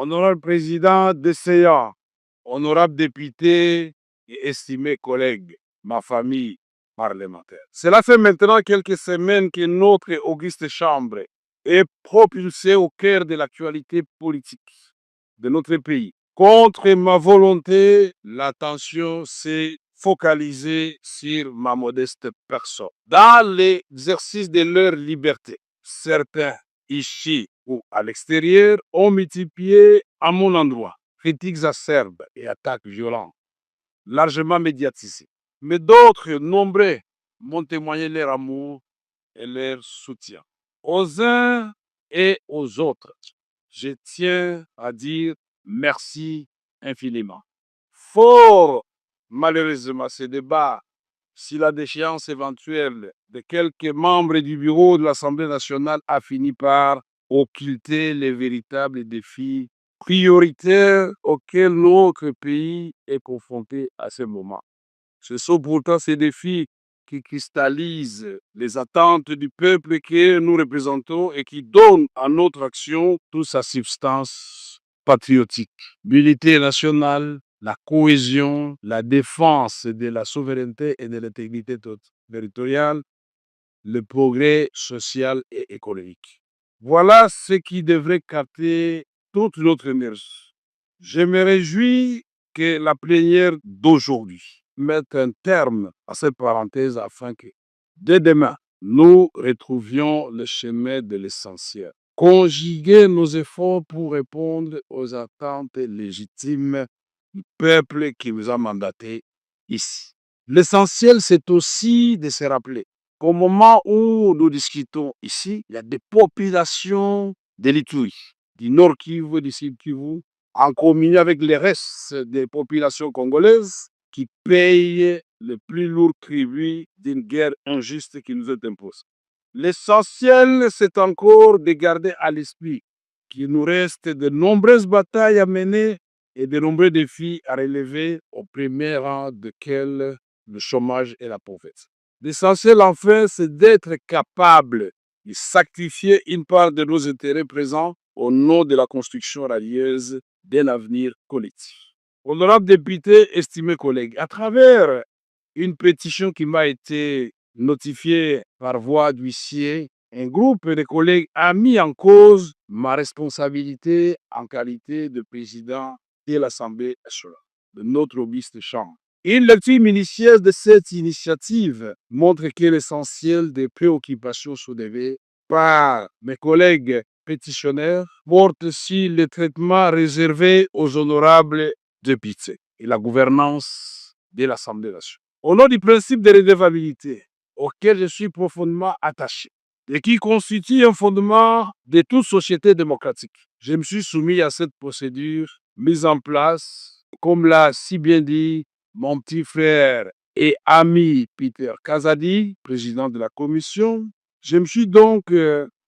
honorable président de CA, honorable député et estimés collègues, ma famille parlementaire. Cela fait maintenant quelques semaines que notre auguste chambre est propulsée au cœur de l'actualité politique de notre pays. Contre ma volonté, l'attention s'est focalisée sur ma modeste personne. Dans l'exercice de leur liberté, certains, ici ou à l'extérieur, ont multiplié à mon endroit critiques acerbes et attaques violentes, largement médiatisées. Mais d'autres, nombreux, m'ont témoigné leur amour et leur soutien. Aux uns et aux autres, je tiens à dire merci infiniment. Fort malheureusement, ce débat, si la déchéance éventuelle de quelques membres du bureau de l'Assemblée nationale a fini par occulter les véritables défis prioritaires auxquels notre pays est confronté à ce moment. Ce sont pourtant ces défis qui cristallisent les attentes du peuple que nous représentons et qui donnent à notre action toute sa substance patriotique. L'unité nationale, la cohésion, la défense de la souveraineté et de l'intégrité territoriale, le progrès social et économique. Voilà ce qui devrait capter toute notre énergie. Je me réjouis que la plénière d'aujourd'hui mette un terme à cette parenthèse afin que, dès demain, nous retrouvions le chemin de l'essentiel. Conjuguer nos efforts pour répondre aux attentes légitimes du peuple qui nous a mandatés ici. L'essentiel, c'est aussi de se rappeler qu'au moment où nous discutons ici, il y a des populations de l'Ituri, du Nord Kivu, du Sud Kivu, en communion avec les restes des populations congolaises qui payent le plus lourd tribut d'une guerre injuste qui nous est imposée. L'essentiel, c'est encore de garder à l'esprit qu'il nous reste de nombreuses batailles à mener et de nombreux défis à relever, au premier rang desquels le chômage et la pauvreté. L'essentiel, enfin, c'est d'être capable de sacrifier une part de nos intérêts présents au nom de la construction radieuse d'un avenir collectif. Honorable député, estimés collègues, à travers une pétition qui m'a été notifiée par voie d'huissier, un groupe de collègues a mis en cause ma responsabilité en qualité de président de l'Assemblée nationale, de notre auguste chambre. Une lecture minutieuse de cette initiative montre que l'essentiel des préoccupations soulevées par mes collègues pétitionnaires porte sur le traitement réservé aux honorables députés et la gouvernance de l'Assemblée nationale. Au nom du principe de redevabilité, auquel je suis profondément attaché et qui constitue un fondement de toute société démocratique, je me suis soumis à cette procédure mise en place, comme l'a si bien dit mon petit frère et ami Peter Kazadi, président de la commission. Je me suis donc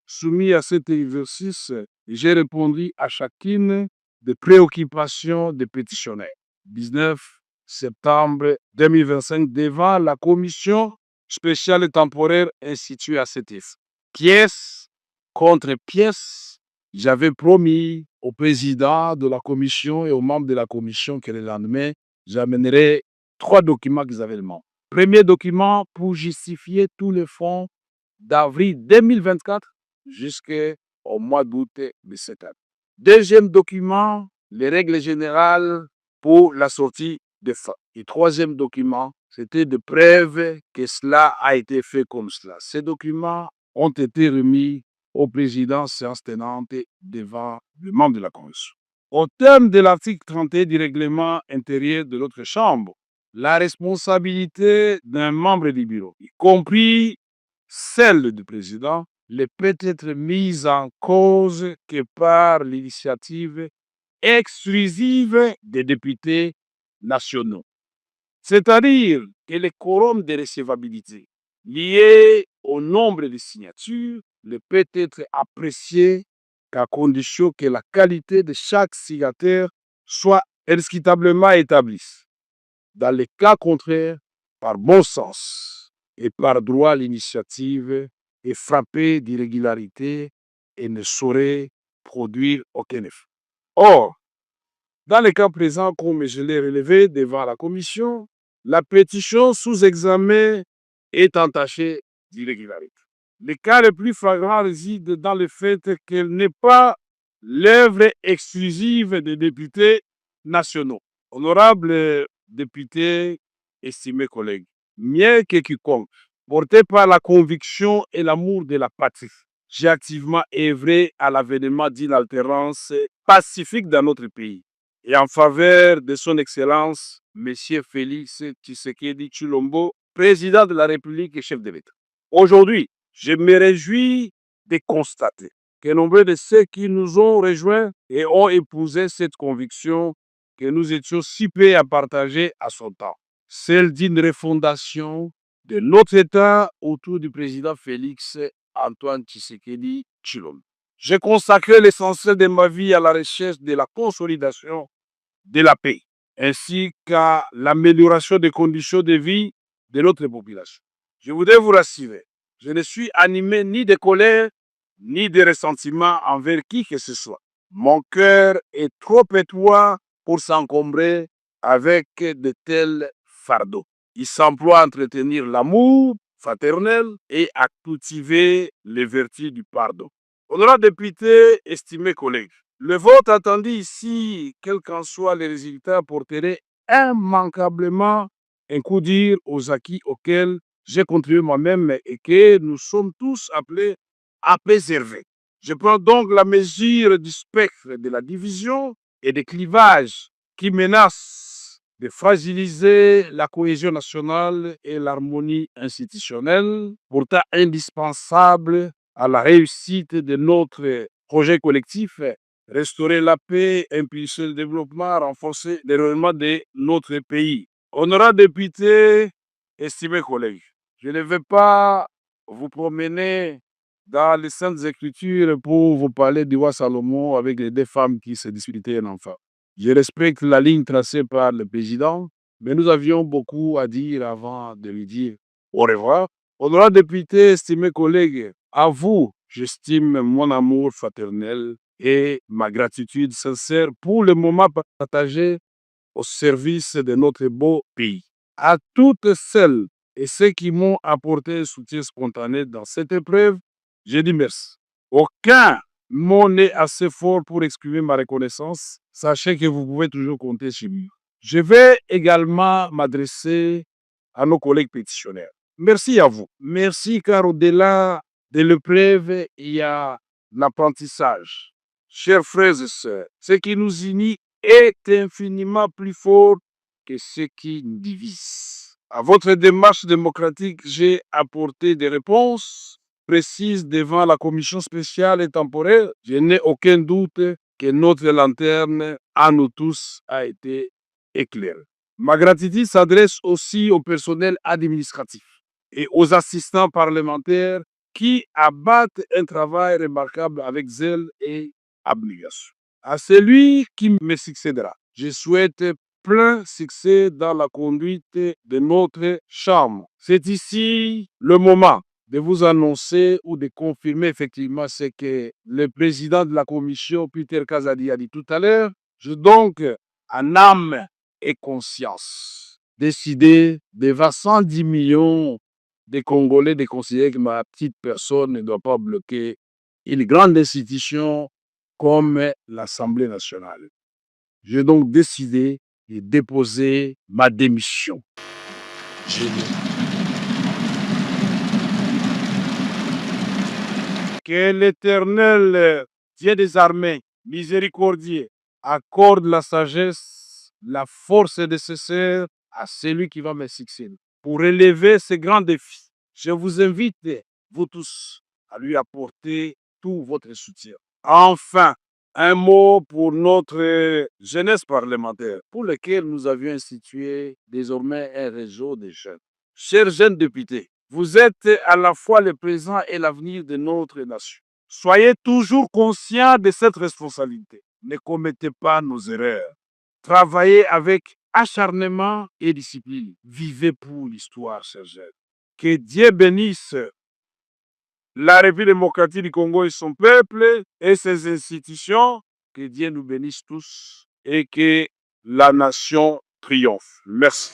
soumis à cet exercice et j'ai répondu à chacune des préoccupations des pétitionnaires. 19 septembre 2025 devant la commission spéciale et temporaire instituée à cet effet. Pièce contre pièce, j'avais promis au président de la commission et aux membres de la commission que le lendemain, j'amènerai 3 documents qu'ils avaient demandé. Premier document pour justifier tous les fonds d'avril 2024 jusqu'au mois d'août de cette année. Deuxième document, les règles générales pour la sortie de fonds. Et troisième document, c'était de preuve que cela a été fait comme cela. Ces documents ont été remis au président séance tenante devant le membre de la commission. Au terme de l'article 31 du règlement intérieur de notre Chambre, la responsabilité d'un membre du bureau, y compris celle du président, ne peut être mise en cause que par l'initiative exclusive des députés nationaux. C'est-à-dire que le quorum de recevabilité lié au nombre de signatures ne peut être apprécié qu'à condition que la qualité de chaque signataire soit indiscutablement établie. Dans les cas contraires, par bon sens et par droit, l'initiative est frappée d'irrégularité et ne saurait produire aucun effet. Or, dans le cas présent, comme je l'ai relevé devant la commission, la pétition sous examen est entachée d'irrégularité. Le cas le plus flagrant réside dans le fait qu'elle n'est pas l'œuvre exclusive des députés nationaux. Honorables députés, estimés collègues, mieux que quiconque, porté par la conviction et l'amour de la patrie, j'ai activement œuvré à l'avènement d'une alternance pacifique dans notre pays et en faveur de son Excellence, M. Félix Tshisekedi Tshilombo, président de la République et chef de l'État. Aujourd'hui, je me réjouis de constater que nombreux de ceux qui nous ont rejoints et ont épousé cette conviction que nous étions si peu à partager à son temps, celle d'une refondation de notre État autour du président Félix Antoine Tshisekedi Tshilombo. J'ai consacré l'essentiel de ma vie à la recherche de la consolidation de la paix, ainsi qu'à l'amélioration des conditions de vie de notre population. Je voudrais vous rassurer, je ne suis animé ni de colère, ni de ressentiment envers qui que ce soit. Mon cœur est trop étroit pour s'encombrer avec de tels fardeaux. Il s'emploie à entretenir l'amour fraternel et à cultiver les vertus du pardon. Honorable député, estimés collègues, le vote attendu ici, quels qu'en soient les résultats, porterait immanquablement un coup dur aux acquis auxquels j'ai contribué moi-même et que nous sommes tous appelés à préserver. Je prends donc la mesure du spectre de la division et des clivages qui menacent de fragiliser la cohésion nationale et l'harmonie institutionnelle, pourtant indispensable à la réussite de notre projet collectif, restaurer la paix, impulser le développement, renforcer le rayonnement de notre pays. Honorables députés, estimés collègues, je ne vais pas vous promener dans les Saintes Écritures pour vous parler du roi Salomon avec les deux femmes qui se disputaient un enfant. Je respecte la ligne tracée par le président, mais nous avions beaucoup à dire avant de lui dire au revoir. Honorables députés, estimés collègues, à vous, j'estime mon amour fraternel et ma gratitude sincère pour le moment partagé au service de notre beau pays. À toutes celles et ceux qui m'ont apporté un soutien spontané dans cette épreuve, je dis merci. Aucun mot n'est assez fort pour exprimer ma reconnaissance. Sachez que vous pouvez toujours compter sur moi. Je vais également m'adresser à nos collègues pétitionnaires. Merci à vous. Merci car au-delà de l'épreuve, il y a l'apprentissage. Chers frères et sœurs, ce qui nous unit est infiniment plus fort que ce qui nous divise. À votre démarche démocratique, j'ai apporté des réponses précises devant la commission spéciale et temporaire. Je n'ai aucun doute que notre lanterne à nous tous a été éclairée. Ma gratitude s'adresse aussi au personnel administratif et aux assistants parlementaires qui abattent un travail remarquable avec zèle et abnégation. À celui qui me succédera, je souhaite plein succès dans la conduite de notre chambre. C'est ici le moment de vous annoncer ou de confirmer effectivement ce que le président de la commission, Peter Kazadi, a dit tout à l'heure. Je donc, en âme et conscience, décidé devant 110 millions de Congolais de considérer que ma petite personne ne doit pas bloquer une grande institution comme l'Assemblée nationale. J'ai donc décidé de déposer ma démission. Que l'Éternel, Dieu des armées, miséricordieux, accorde la sagesse, la force nécessaire à celui qui va me succéder pour relever ce grand défi. Je vous invite, vous tous, à lui apporter tout votre soutien. Enfin, un mot pour notre jeunesse parlementaire, pour lequel nous avions institué désormais un réseau de jeunes. Chers jeunes députés, vous êtes à la fois le présent et l'avenir de notre nation. Soyez toujours conscients de cette responsabilité. Ne commettez pas nos erreurs. Travaillez avec acharnement et discipline. Vivez pour l'histoire, chers jeunes. Que Dieu bénisse la République démocratique du Congo et son peuple et ses institutions. Que Dieu nous bénisse tous et que la nation triomphe. Merci.